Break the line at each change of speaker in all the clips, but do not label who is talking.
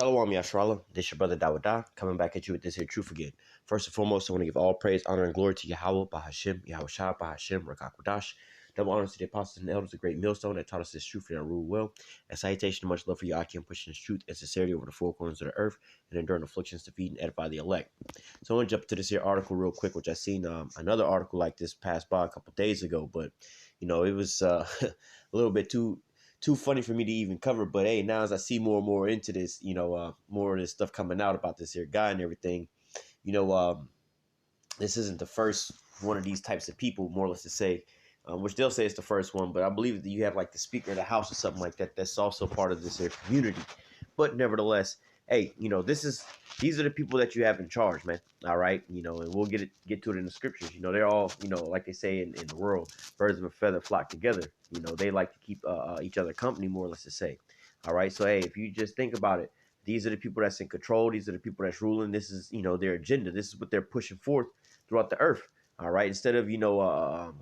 Shalom Yashrala, this your brother Dawada, coming back at you with this here truth again. First and foremost, I want to give all praise, honor, and glory to Yahweh, Bahashim, Yahweh Shah, Bahashim, Rakakwadash. Double honors to the apostles and elders, the great millstone that taught us this truth and our rule well. And salutation and much love for you, Akim, pushing this truth and sincerity over the four corners of the earth and enduring afflictions to feed and edify the elect. So I want to jump to this here article real quick, which I seen another article like this passed by a couple days ago, but it was a little bit too funny for me to even cover. But hey, now as I see more and more into this, more of this stuff coming out about this here guy and everything, you know, this isn't the first one of these types of people, more or less to say, which they'll say it's the first one, but I believe that you have like the Speaker of the House or something like that. That's also part of this here community. But nevertheless, hey, these are the people that you have in charge, man. All right, and we'll get to it in the scriptures. They're all, like they say in the world, birds of a feather flock together. They like to keep each other company, more or less to say. All right, so hey, if you just think about it, these are the people that's in control. These are the people that's ruling. This is, their agenda. This is what they're pushing forth throughout the earth. All right, instead of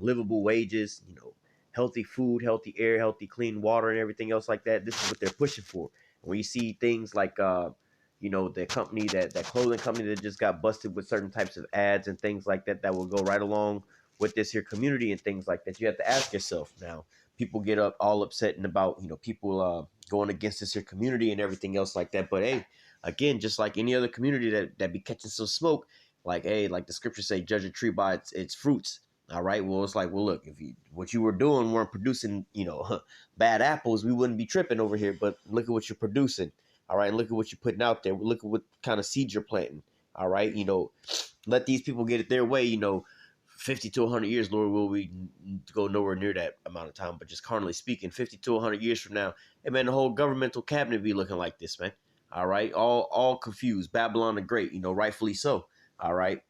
livable wages, healthy food, healthy air, healthy clean water, and everything else like that. This is what they're pushing for. When you see things like the company that clothing company that just got busted with certain types of ads and things like that will go right along with this here community and things like that. You have to ask yourself now. People get up all upset and about people going against this here community and everything else like that. But hey, again, just like any other community that be catching some smoke, like hey, like the scriptures say, judge a tree by its fruits. All right. Well, it's like, well, look, if what you were doing weren't producing, bad apples, we wouldn't be tripping over here. But look at what you're producing. All right. And look at what you're putting out there. Look at what kind of seeds you're planting. All right. Let these people get it their way. 50 to 100 years, Lord, will we go nowhere near that amount of time. But just carnally speaking, 50 to 100 years from now, hey, man, the whole governmental cabinet be looking like this, man. All right. All confused. Babylon the Great, rightfully so. All right.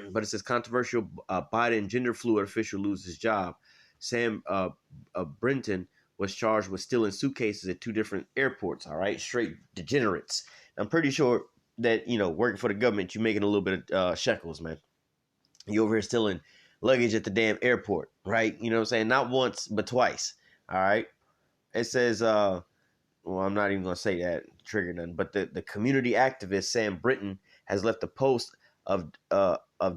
But it says controversial Biden gender fluid official loses job. Sam Brinton was charged with stealing suitcases at two different airports. All right. Straight degenerates. I'm pretty sure that, working for the government, you're making a little bit of shekels, man. You over here stealing luggage at the damn airport, right? You know what I'm saying? Not once, but twice. All right. It says, well, I'm not even going to say that, trigger nothing, but the community activist Sam Brinton has left the post of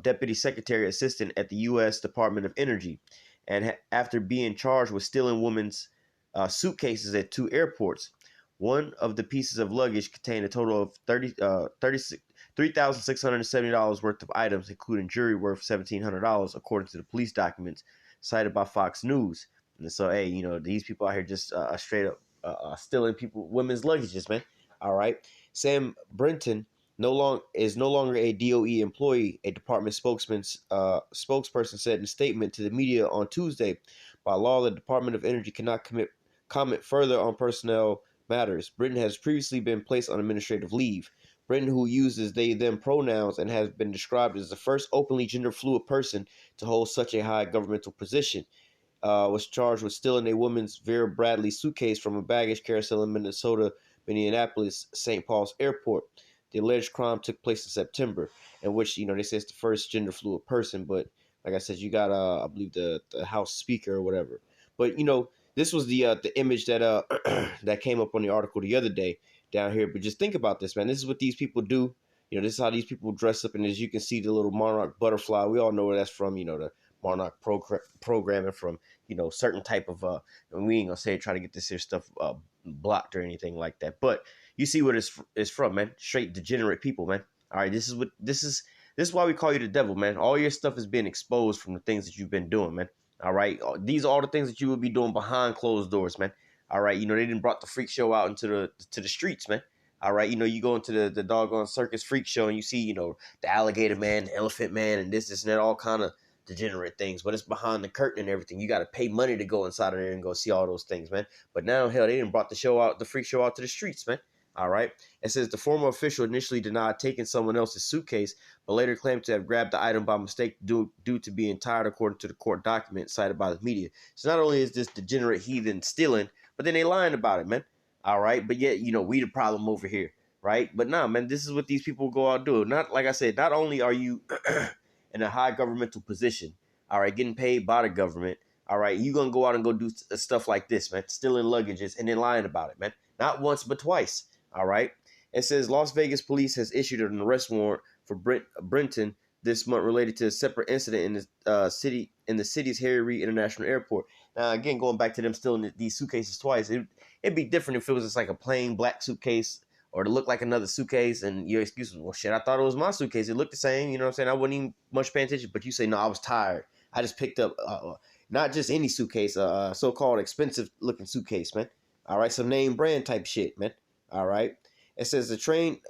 Deputy Secretary Assistant at the U.S. Department of Energy, and after being charged with stealing women's suitcases at two airports. One of the pieces of luggage contained a total of $3,670 worth of items, including jewelry worth $1,700, according to the police documents cited by Fox News. And so, hey, these people out here just straight up stealing women's luggages, man. All right. Sam Brinton is no longer a DOE employee, a department spokesperson said in a statement to the media on Tuesday. By law, the Department of Energy cannot comment further on personnel matters. Brinton has previously been placed on administrative leave. Brinton, who uses they/them pronouns and has been described as the first openly gender-fluid person to hold such a high governmental position, was charged with stealing a woman's Vera Bradley suitcase from a baggage carousel in Minneapolis, St. Paul's airport. The alleged crime took place in September, in which, they say it's the first gender-fluid person, but like I said, you got, I believe, the House Speaker or whatever. But, this was the image that that came up on the article the other day down here. But just think about this, man. This is what these people do. This is how these people dress up. And as you can see, the little monarch butterfly, we all know where that's from. The monarch programming from, certain type of, and we ain't gonna say try to get this here stuff blocked or anything like that. But you see what it's from, man. Straight degenerate people, man. All right, this is why we call you the devil, man. All your stuff is being exposed from the things that you've been doing, man. All right. These are all the things that you will be doing behind closed doors, man. All right. They didn't brought the freak show out into the streets, man. All right. You go into the doggone circus freak show and you see, the alligator man, the elephant man, and this and that, all kind of degenerate things. But it's behind the curtain and everything. You got to pay money to go inside of there and go see all those things, man. But now, hell, they didn't brought the freak show out to the streets, man. All right. It says the former official initially denied taking someone else's suitcase, but later claimed to have grabbed the item by mistake due to being tired, according to the court document cited by the media. So not only is this degenerate heathen stealing, but then they lying about it, man. All right. But yet, we the problem over here. Right. But nah, man, this is what these people go out and do. Not like I said, not only are you in a high governmental position, all right, getting paid by the government. All right. You're going to go out and go do stuff like this, man, stealing luggages and then lying about it, man. Not once, but twice. All right. It says Las Vegas police has issued an arrest warrant for Brenton this month related to a separate incident in the city's Harry Reid International Airport. Now, again, going back to them stealing these suitcases twice, it'd be different if it was just like a plain black suitcase or to look like another suitcase, and your excuse was, well, shit, I thought it was my suitcase. It looked the same, you know what I'm saying? I wasn't even much paying attention, but you say, no, I was tired. I just picked up not just any suitcase, so-called expensive-looking suitcase, man. All right, some name brand type shit, man. All right. It says a trained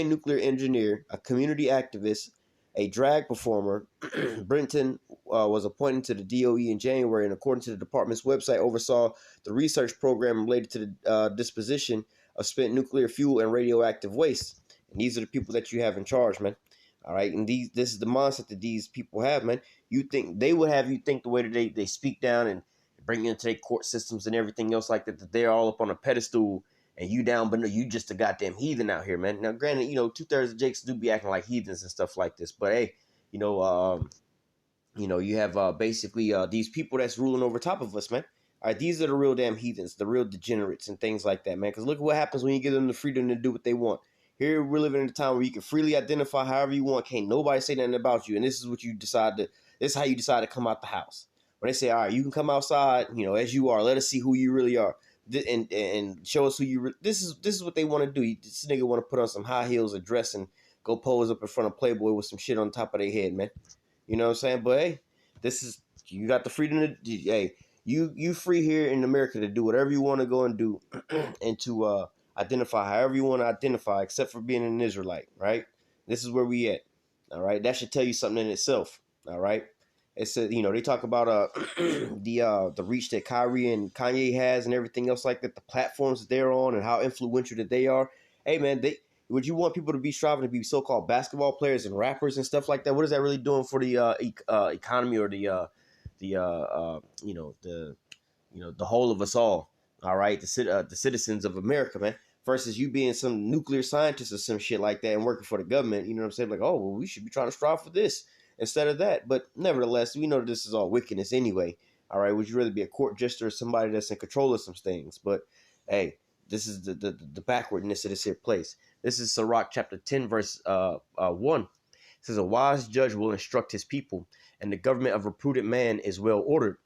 nuclear engineer, a community activist, a drag performer, Brenton was appointed to the DOE in January, and according to the department's website, oversaw the research program related to the disposition of spent nuclear fuel and radioactive waste. And these are the people that you have in charge, man. All right, and this is the mindset that these people have, man. You think they would have you think the way that they speak down and bring you into their court systems and everything else like that they're all up on a pedestal and you down, but no, you just a goddamn heathen out here, man. Now, granted, 2/3 of Jakes do be acting like heathens and stuff like this, but hey, you have basically these people that's ruling over top of us, man. All right, these are the real damn heathens, the real degenerates and things like that, man. Because look at what happens when you give them the freedom to do what they want. Here we're living in a time where you can freely identify however you want. Can't nobody say nothing about you, and this is what you decide to. This is how you decide to come out the house. When they say, all right, you can come outside, as you are. Let us see who you really are. And show us who you. This is what they want to do. This nigga want to put on some high heels, a dress, and go pose up in front of Playboy with some shit on top of their head, man. You know what I'm saying? But hey, you got the freedom to. Hey, you free here in America to do whatever you want to go and do, and to identify however you want to identify, except for being an Israelite, right? This is where we at. All right, that should tell you something in itself. All right. It said, they talk about the reach that Kyrie and Kanye has and everything else like that, the platforms that they're on and how influential that they are. Hey, man, would you want people to be striving to be so-called basketball players and rappers and stuff like that? What is that really doing for the economy or the whole of us all? All right, the citizens of America, man. Versus you being some nuclear scientist or some shit like that and working for the government. You know what I'm saying? Like, oh, well, we should be trying to strive for this instead of that. But nevertheless, we know that this is all wickedness anyway. All right, would you rather be a court jester or somebody that's in control of some things? But hey, this is the backwardness of this here place. This is Sirach chapter 10, verse 1. It says, a wise judge will instruct his people, and the government of a prudent man is well ordered.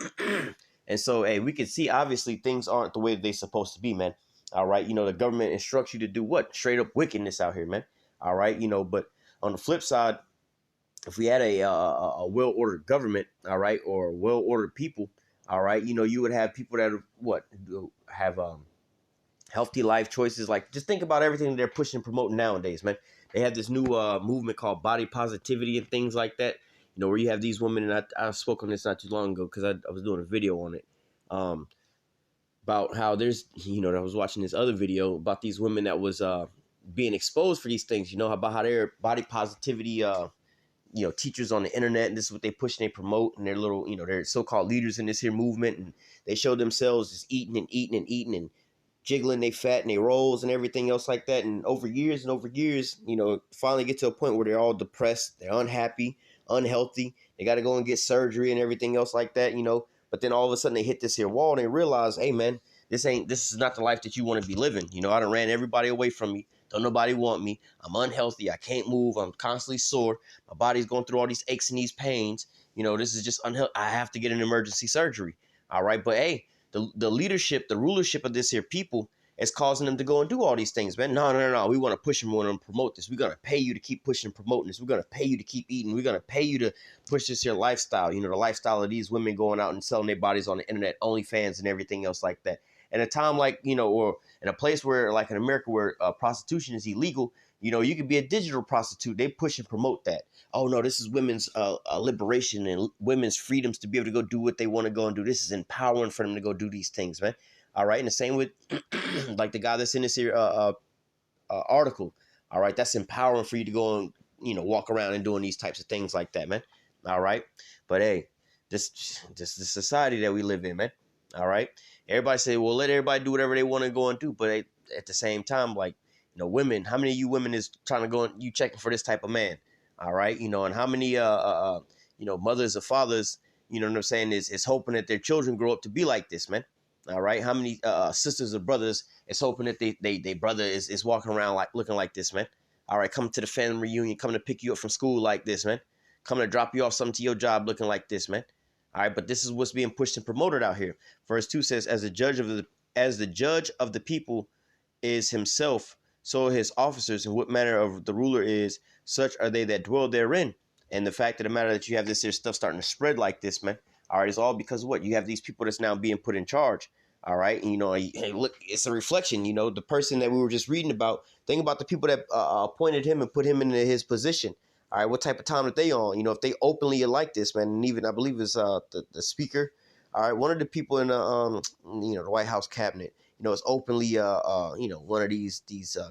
And so, hey, we can see obviously things aren't the way they're supposed to be, man. All right, the government instructs you to do what? Straight up wickedness out here, man. All right, but on the flip side, if we had a well-ordered government, all right, or well-ordered people, all right, you would have people that have healthy life choices. Like, just think about everything that they're pushing and promoting nowadays, man. They have this new movement called body positivity and things like that, where you have these women, and I spoke on this not too long ago because I was doing a video on it, about how there's, I was watching this other video about these women that was being exposed for these things, about how their body positivity, teachers on the internet, and this is what they push and they promote, and they're little, they're so-called leaders in this here movement, and they show themselves just eating and jiggling they fat and they rolls and everything else like that. And over years, finally get to a point where they're all depressed, they're unhappy, unhealthy, they got to go and get surgery and everything else like that, But then all of a sudden they hit this here wall and they realize, hey man, this is not the life that you want to be living. I done ran everybody away from me. Don't nobody want me. I'm unhealthy. I can't move. I'm constantly sore. My body's going through all these aches and these pains. This is just unhealthy. I have to get an emergency surgery. All right. But hey, the leadership, the rulership of this here people is causing them to go and do all these things, man. No. We want to push them. We want to promote this. We're going to pay you to keep pushing and promoting this. We're going to pay you to keep eating. We're going to pay you to push this here lifestyle. The lifestyle of these women going out and selling their bodies on the internet, OnlyFans and everything else like that. In a time like, or in a place where, like in America, where prostitution is illegal, you could be a digital prostitute. They push and promote that. Oh, no, this is women's liberation and women's freedoms to be able to go do what they want to go and do. This is empowering for them to go do these things, man. All right. And the same with like the guy that's in this here article. All right. That's empowering for you to go and, walk around and doing these types of things like that, man. All right. But hey, this the society that we live in, man. All right. Everybody say, well, let everybody do whatever they want to go and do. But at the same time, like, women, how many of you women is trying to go and you checking for this type of man? All right. And how many, mothers or fathers, what I'm saying, is hoping that their children grow up to be like this, man. All right, how many sisters or brothers is hoping that they brother is walking around like looking like this, man? All right, coming to the family reunion, coming to pick you up from school like this, man. Coming to drop you off something to your job looking like this, man. All right, but this is what's being pushed and promoted out here. Verse 2 says, as the judge of the people is himself, so his officers, and what manner of the ruler is, such are they that dwell therein. And the fact of the matter that you have this here stuff starting to spread like this, man. All right, it's all because of what? You have these people that's now being put in charge. All right, and, hey, look, it's a reflection. The person that we were just reading about. Think about the people that appointed him and put him into his position. All right, what type of time that they on? If they openly are like this, man, and even I believe it's the speaker. All right, one of the people in the White House cabinet. Is openly one of these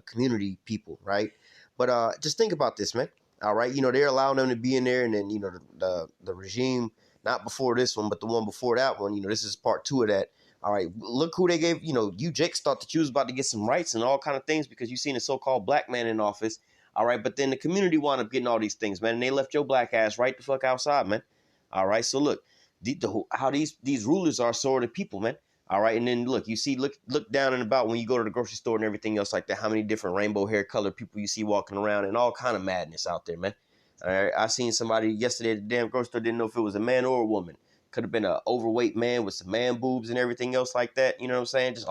community people, right? But just think about this, man. All right, they're allowing them to be in there, and then the regime, not before this one, but the one before that one. This is part 2 of that. All right, look who they gave. You Jakes thought that you was about to get some rights and all kind of things because you seen a so-called black man in office. All right, but then the community wound up getting all these things, man, and they left your black ass right the fuck outside, man. All right, so look, how these rulers are sort of people, man. All right, and then look down and about when you go to the grocery store and everything else like that. How many different rainbow hair colored people you see walking around and all kind of madness out there, man. All right, I seen somebody yesterday at the damn grocery store, didn't know if it was a man or a woman. Could have been an overweight man with some man boobs and everything else like that. You know what I'm saying? Just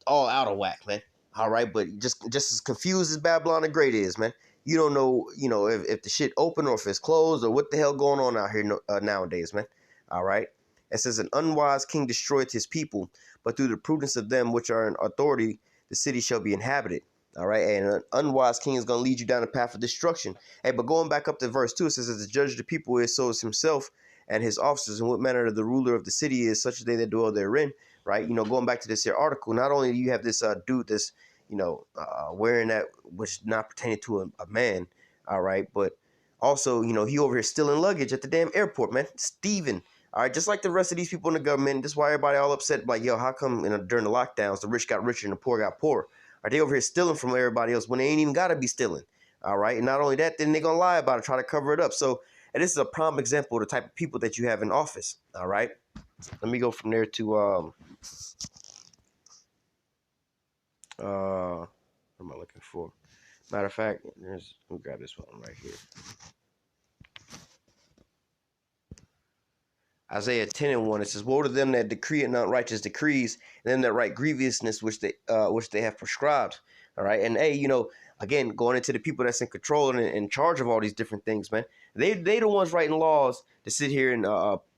all out of whack, man. All right, but just as confused as Babylon the Great is, man. You don't know, if the shit open or if it's closed or what the hell going on out here nowadays, man. All right. It says, an unwise king destroyeth his people, but through the prudence of them which are in authority, the city shall be inhabited. All right. And an unwise king is going to lead you down the path of destruction. Hey, but going back up to verse 2, it says, as the judge of the people is, so is himself and his officers, and what manner the ruler of the city is, such as they that dwell therein. Right. Going back to this here article, not only do you have this dude that's, wearing that, which not pertaining to a man. All right. But also, he over here stealing luggage at the damn airport, man. Steven. All right, just like the rest of these people in the government, that's why everybody all upset, like, yo, how come during the lockdowns, the rich got richer and the poor got poorer? Are they over here stealing from everybody else when they ain't even got to be stealing? All right, and not only that, then they're going to lie about it, try to cover it up. So, and this is a prime example of the type of people that you have in office. All right, let me go from there to, what am I looking for? Matter of fact, let me grab this one right here. Isaiah 10:1, it says, woe to them that decree and unrighteous decrees, and them that write grievousness which they have prescribed. All right. And hey, again, going into the people that's in control and in charge of all these different things, man. They the ones writing laws to sit here and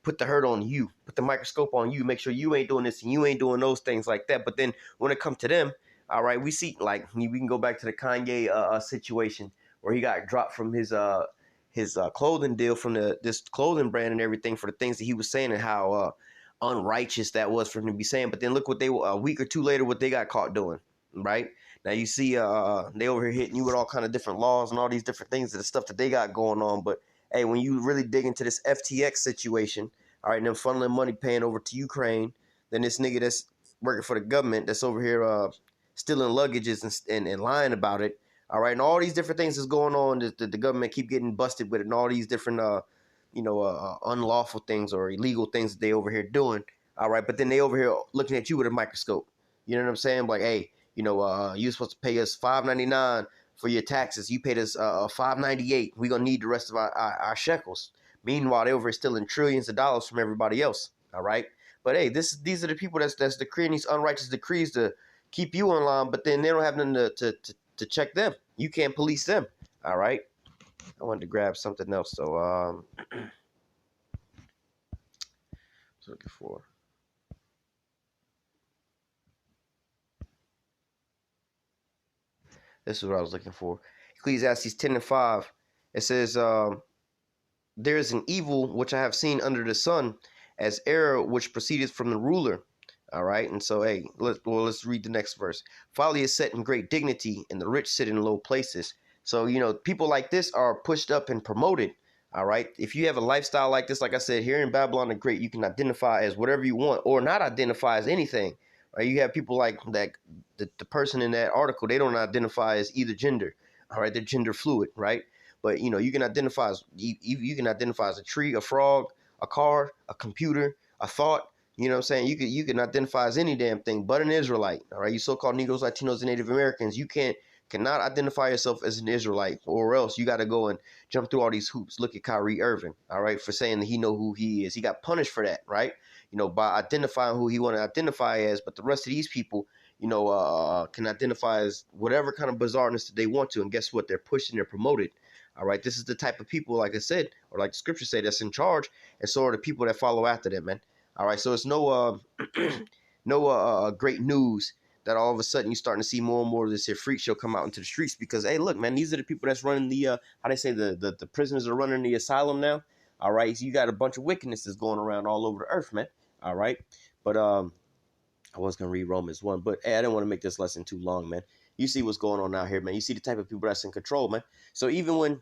put the hurt on you, put the microscope on you, make sure you ain't doing this and you ain't doing those things like that. But then when it comes to them, all right, we see, like, we can go back to the Kanye situation where he got dropped from his clothing deal from this clothing brand and everything for the things that he was saying and how unrighteous that was for him to be saying. But then look what a week or two later, what they got caught doing, right? Now you see they over here hitting you with all kind of different laws and all these different things, the stuff that they got going on. But hey, when you really dig into this FTX situation, all right, and them funneling money paying over to Ukraine, then this nigga that's working for the government that's over here stealing luggages and lying about it. All right, and all these different things is going on that the government keep getting busted with, and all these different, unlawful things or illegal things that they over here doing. All right, but then they over here looking at you with a microscope. You know what I'm saying? Like, hey, you're supposed to pay us $5.99 for your taxes. You paid us $5.98. We're gonna need the rest of our shekels. Meanwhile, they over here stealing trillions of dollars from everybody else. All right, but hey, these are the people that's decreeing these unrighteous decrees to keep you in line, but then they don't have nothing to check them. You can't police them. All right. I wanted to grab something else. So, looking for. This is what I was looking for. Ecclesiastes 10:5. It says, there is an evil which I have seen under the sun, as error which proceedeth from the ruler. All right. And so, hey, let's read the next verse. Folly is set in great dignity, and the rich sit in low places. So, people like this are pushed up and promoted. All right. If you have a lifestyle like this, like I said, here in Babylon the Great, you can identify as whatever you want or not identify as anything. Right? You have people like that. The person in that article, they don't identify as either gender. All right. They're gender fluid. Right. But, you can identify as you can identify as a tree, a frog, a car, a computer, a thought. You know what I'm saying? You can identify as any damn thing but an Israelite. All right, you so-called Negroes, Latinos, and Native Americans, you cannot identify yourself as an Israelite, or else you got to go and jump through all these hoops. Look at Kyrie Irving, all right, for saying that he know who he is. He got punished for that, right? You know, by identifying who he want to identify as. But the rest of these people, you know, can identify as whatever kind of bizarreness that they want to. And guess what? They're pushed and they're promoted. All right, this is the type of people, like I said, or like the scripture say, that's in charge, and so are the people that follow after them, man. All right, so it's no no great news that all of a sudden you're starting to see more and more of this here freak show come out into the streets because hey, look, man, these are the people that's running the how they say the prisoners are running the asylum now. All right, so you got a bunch of wickedness that's going around all over the earth, man. All right, but I was gonna read Romans 1, but hey, I didn't want to make this lesson too long, man. You see what's going on out here, man. You see the type of people that's in control, man. So even when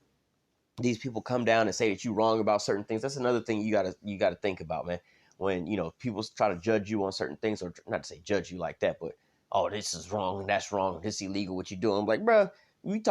these people come down and say that you're wrong about certain things, that's another thing you gotta think about, man. When you know people try to judge you on certain things, or not to say judge you like that, but oh, this is wrong, that's wrong, this is illegal, what you doing? I'm like, bro, you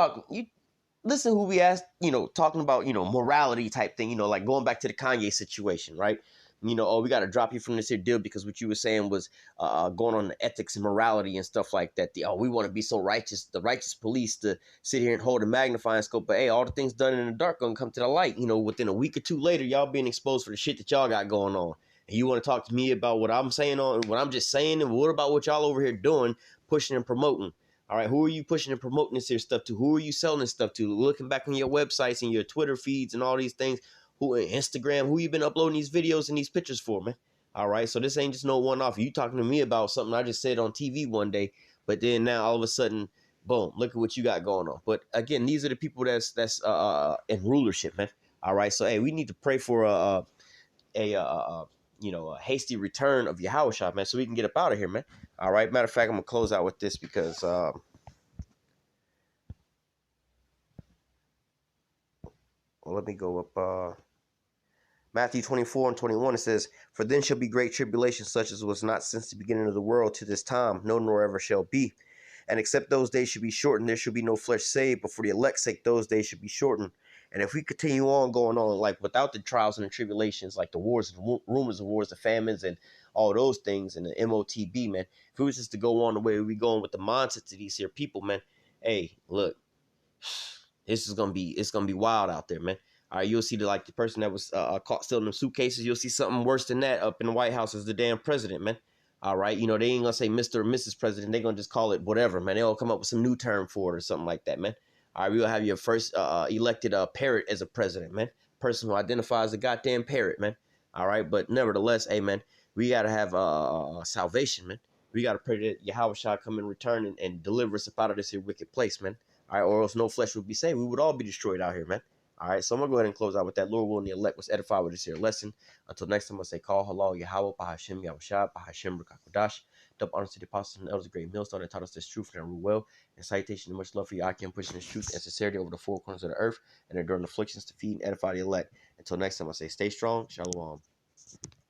listen who we asked, you know, talking about, you know, morality type thing, you know, like going back to the Kanye situation, right? You know, oh, we got to drop you from this here deal because what you were saying was going on the ethics and morality and stuff like that. We want to be so righteous, the righteous police to sit here and hold a magnifying scope. But hey, all the things done in the dark gonna come to the light. You know, within a week or two later, y'all being exposed for the shit that y'all got going on. And you want to talk to me about what I'm saying on what I'm just saying, and what about what y'all over here doing, pushing and promoting? All right, who are you pushing and promoting this here stuff to? Who are you selling this stuff to? Looking back on your websites and your Twitter feeds and all these things, who Instagram, who you been uploading these videos and these pictures for, man? All right, so this ain't just no one off. You talking to me about something I just said on TV one day, but then now all of a sudden, boom, look at what you got going on. But again, these are the people that's in rulership, man. All right, so hey, we need to pray for a hasty return of Yahushua, man, so we can get up out of here, man. All right. Matter of fact, I'm gonna close out with this because well, let me go up. Matthew 24 and 21, it says, "For then shall be great tribulation, such as was not since the beginning of the world to this time, no, nor ever shall be. And except those days should be shortened, there should be no flesh saved. But for the elect's sake, those days should be shortened." And if we continue on going on, like without the trials and the tribulations, like the wars, rumors of wars, the famines, and all those things, and the MOTB, man, if we was just to go on the way we going with the mindsets of these here people, man, hey, look, it's gonna be wild out there, man. All right, you'll see the person that was caught stealing them suitcases. You'll see something worse than that up in the White House as the damn president, man. All right, you know they ain't gonna say Mr. or Mrs. President. They're gonna just call it whatever, man. They'll come up with some new term for it or something like that, man. All right, we'll have your first elected parrot as a president, man. Person who identifies as a goddamn parrot, man. All right, but nevertheless, hey, man, we gotta have salvation, man. We gotta pray that Yahweh shall come and return and deliver us up out of this here wicked place, man. All right, or else no flesh would be saved. We would all be destroyed out here, man. All right, so I'm gonna go ahead and close out with that. Lord willing, the elect was edified with this here lesson. Until next time, I say, call halal Yahweh, Bahashim Yahushua, Bahashim Rakakodash. Double honors to the apostles and elders of great millstone that taught us this truth and rule well. And citation and much love for you. I can pushing this truth and sincerity over the four corners of the earth and enduring afflictions to feed and edify the elect. Until next time, I say, stay strong. Shalom.